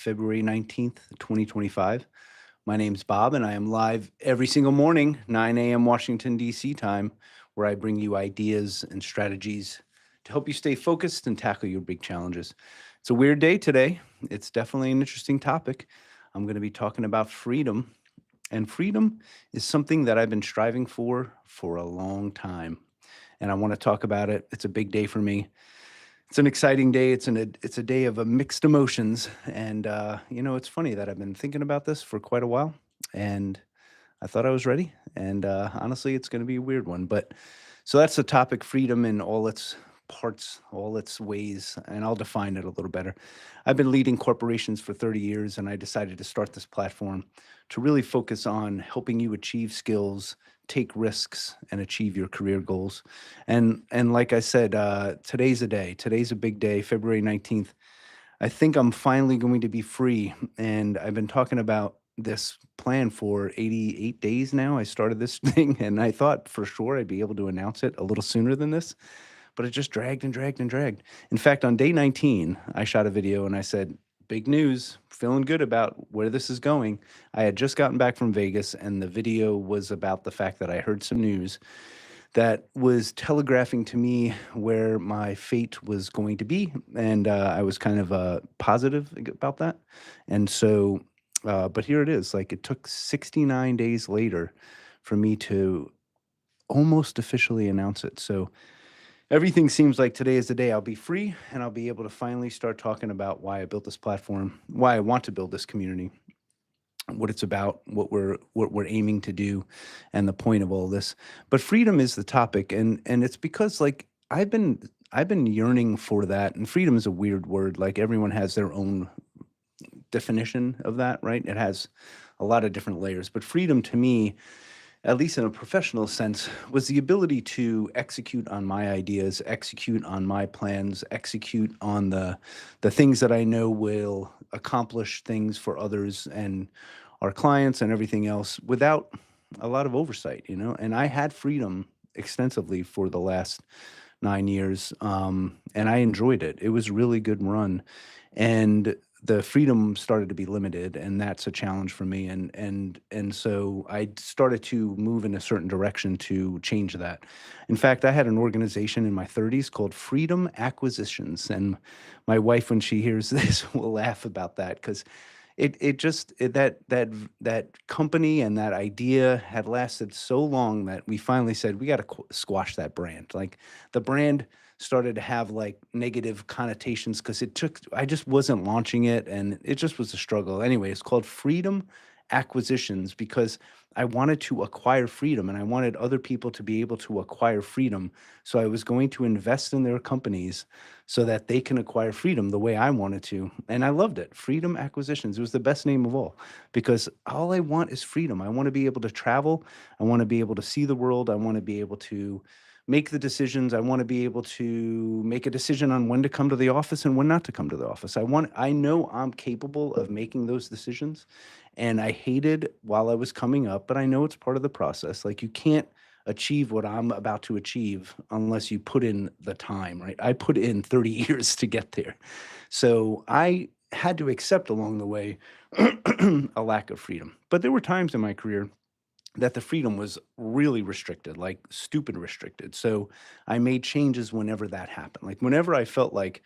February 19th, 2025. My name's Bob, and I am live every single morning, 9 a.m. Washington, D.C. time, where I bring you ideas and strategies to help you stay focused and tackle your big challenges. It's a weird day today. It's definitely an interesting topic. I'm going to be talking about freedom, and freedom is something that I've been striving for a long time. And I want to talk about it. It's a big day for me. It's an exciting day. It's a day of mixed emotions, and it's funny that I've been thinking about this for quite a while, and I thought I was ready. And honestly, it's going to be a weird one. But so that's the topic: freedom in all its parts, all its ways, and I'll define it a little better. I've been leading corporations for 30 years, and I decided to start this platform to really focus on helping you achieve skills, take risks, and achieve your career goals. And like I said, today's a day. Today's a big day, February 19th. I think I'm finally going to be free. And I've been talking about this plan for 88 days now. I started this thing and I thought for sure I'd be able to announce it a little sooner than this, but it just dragged and dragged and dragged. In fact, on day 19, I shot a video and I said, big news, feeling good about where this is going. I had just gotten back from Vegas and the video was about the fact that I heard some news that was telegraphing to me where my fate was going to be. And I was kind of positive about that. And so, but here it is. Like it took 69 days later for me to almost officially announce it. So everything seems like today is the day I'll be free and I'll be able to finally start talking about why I built this platform, why I want to build this community, what it's about, what we're aiming to do, and the point of all this. But freedom is the topic, and it's because like I've been yearning for that. And freedom is a weird word. Like everyone has their own definition of that, right? It has a lot of different layers. But freedom to me, at least in a professional sense, was the ability to execute on my ideas, execute on my plans, execute on the things that I know will accomplish things for others and our clients and everything else without a lot of oversight, you know. And I had freedom extensively for the last 9 years, and I enjoyed it. It was a really good run, and the freedom started to be limited, and that's a challenge for me. And so I started to move in a certain direction to change that. In fact, I had an organization in my 30s called Freedom Acquisitions, and my wife, when she hears this, will laugh about that because that company and that idea had lasted so long that we finally said we got to squash that brand. Like the brand started to have like negative connotations because I just wasn't launching it and it just was a struggle. Anyway, it's called Freedom Acquisitions because I wanted to acquire freedom and I wanted other people to be able to acquire freedom. So I was going to invest in their companies so that they can acquire freedom the way I wanted to. And I loved it. Freedom Acquisitions. It was the best name of all because all I want is freedom. I want to be able to travel. I want to be able to see the world. I want to be able to make the decisions. I want to be able to make a decision on when to come to the office and when not to come to the office. I know I'm capable of making those decisions. And I hated while I was coming up, but I know it's part of the process. Like you can't achieve what I'm about to achieve unless you put in the time, right? I put in 30 years to get there. So I had to accept along the way a lack of freedom. But there were times in my career that the freedom was really restricted, like stupid restricted. So I made changes whenever that happened. Like whenever I felt like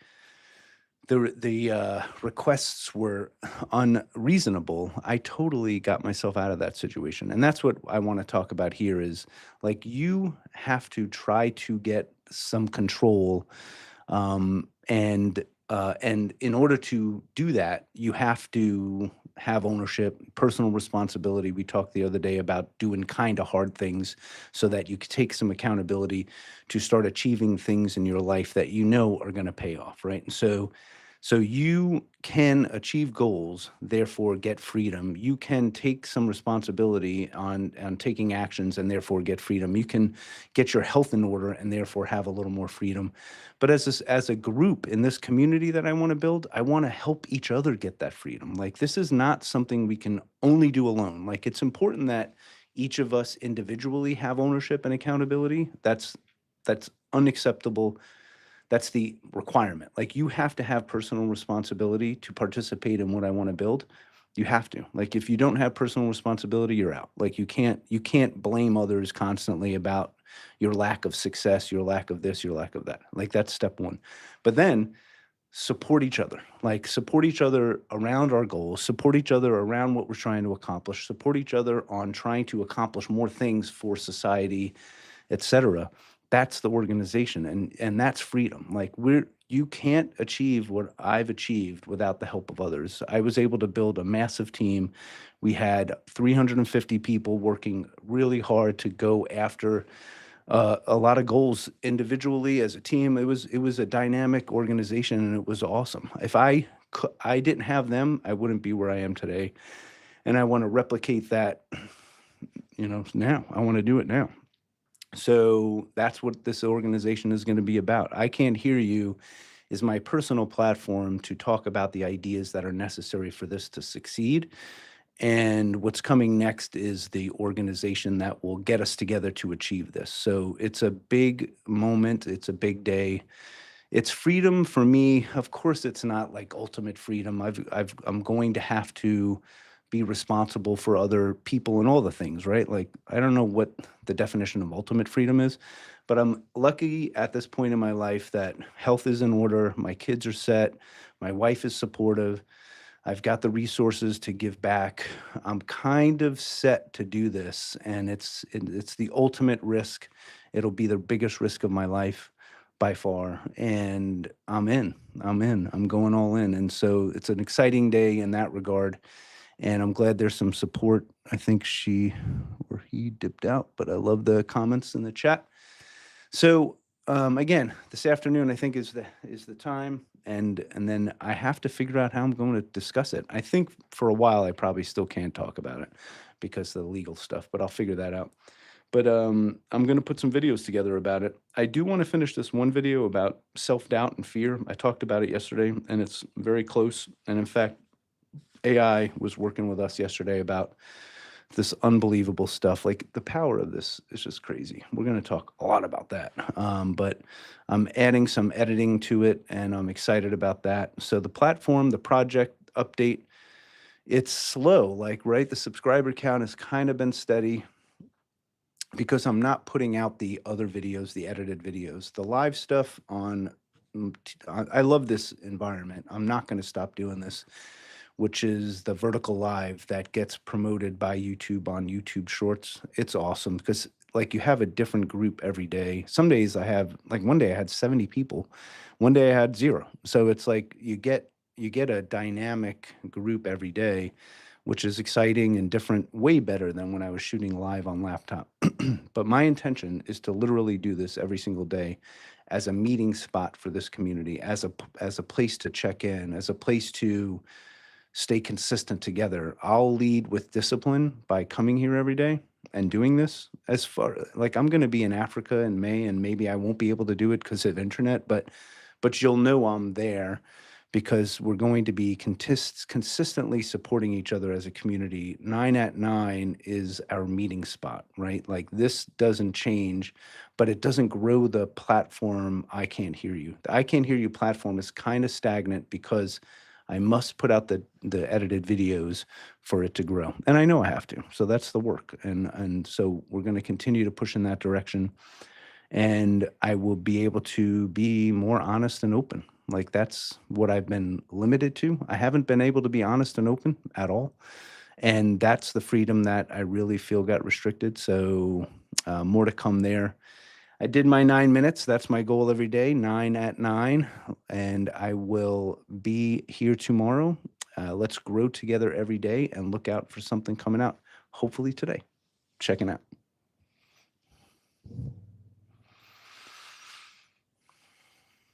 the requests were unreasonable, I totally got myself out of that situation. And that's what I want to talk about here is like you have to try to get some control and in order to do that, you have to have ownership, personal responsibility. We talked the other day about doing kind of hard things so that you can take some accountability to start achieving things in your life that you know are going to pay off, right? And so you can achieve goals, therefore get freedom. You can take some responsibility on taking actions and therefore get freedom. You can get your health in order and therefore have a little more freedom. But as a group in this community that I want to build, I want to help each other get that freedom. Like this is not something we can only do alone. Like it's important that each of us individually have ownership and accountability. That's unacceptable That's the requirement. Like, you have to have personal responsibility to participate in what I want to build. You have to. Like, if you don't have personal responsibility, you're out. Like, you can't blame others constantly about your lack of success, your lack of this, your lack of that. Like, that's step one. But then support each other. Like, support each other around our goals, support each other around what we're trying to accomplish, support each other on trying to accomplish more things for society, etc. That's the organization, and that's freedom. Like, you can't achieve what I've achieved without the help of others. I was able to build a massive team. We had 350 people working really hard to go after a lot of goals individually as a team. It was a dynamic organization, and it was awesome. If I didn't have them, I wouldn't be where I am today. And I want to replicate that, now. I want to do it now. So that's what this organization is going to be about. I Can't Hear You is my personal platform to talk about the ideas that are necessary for this to succeed. And what's coming next is the organization that will get us together to achieve this. So it's a big moment. It's a big day. It's freedom for me. Of course, it's not like ultimate freedom. I'm going to have to be responsible for other people and all the things, right? Like, I don't know what the definition of ultimate freedom is, but I'm lucky at this point in my life that health is in order, my kids are set, my wife is supportive, I've got the resources to give back. I'm kind of set to do this, and it's the ultimate risk. It'll be the biggest risk of my life by far, and I'm in. I'm in. I'm going all in, and so it's an exciting day in that regard. And I'm glad there's some support. I think she or he dipped out, but I love the comments in the chat. So again, this afternoon I think is the time, and then I have to figure out how I'm going to discuss it. I think for a while I probably still can't talk about it because of the legal stuff, but I'll figure that out. But I'm going to put some videos together about it. I do want to finish this one video about self-doubt and fear. I talked about it yesterday, and it's very close. And in fact, AI was working with us yesterday about this unbelievable stuff. Like, the power of this is just crazy. We're going to talk a lot about that. But I'm adding some editing to it, and I'm excited about that. So the platform, the project update, it's slow. Like, right, the subscriber count has kind of been steady because I'm not putting out the other videos, the edited videos. The live stuff I love this environment. I'm not going to stop doing this, which is the vertical live that gets promoted by YouTube on YouTube Shorts. It's awesome because, like, you have a different group every day. Some days I have, like, one day I had 70 people, one day I had 0. So it's like you get a dynamic group every day, which is exciting and different, way better than when I was shooting live on laptop. But my intention is to literally do this every single day as a meeting spot for this community, as a place to check in, as a place to stay consistent together. I'll lead with discipline by coming here every day and doing this. As far like, I'm going to be in Africa in May, and maybe I won't be able to do it because of internet, but you'll know I'm there because we're going to be consistently supporting each other as a community. 9 at 9 is our meeting spot, right? Like, this doesn't change, but it doesn't grow the platform. I Can't Hear You. The I Can't Hear You platform is kind of stagnant because I must put out the edited videos for it to grow. And I know I have to. So that's the work. And so we're going to continue to push in that direction. And I will be able to be more honest and open. Like, that's what I've been limited to. I haven't been able to be honest and open at all. And that's the freedom that I really feel got restricted. So more to come there. I did my 9 minutes. That's my goal every day, 9 at 9. And I will be here tomorrow. Let's grow together every day and look out for something coming out, hopefully today. Checking out.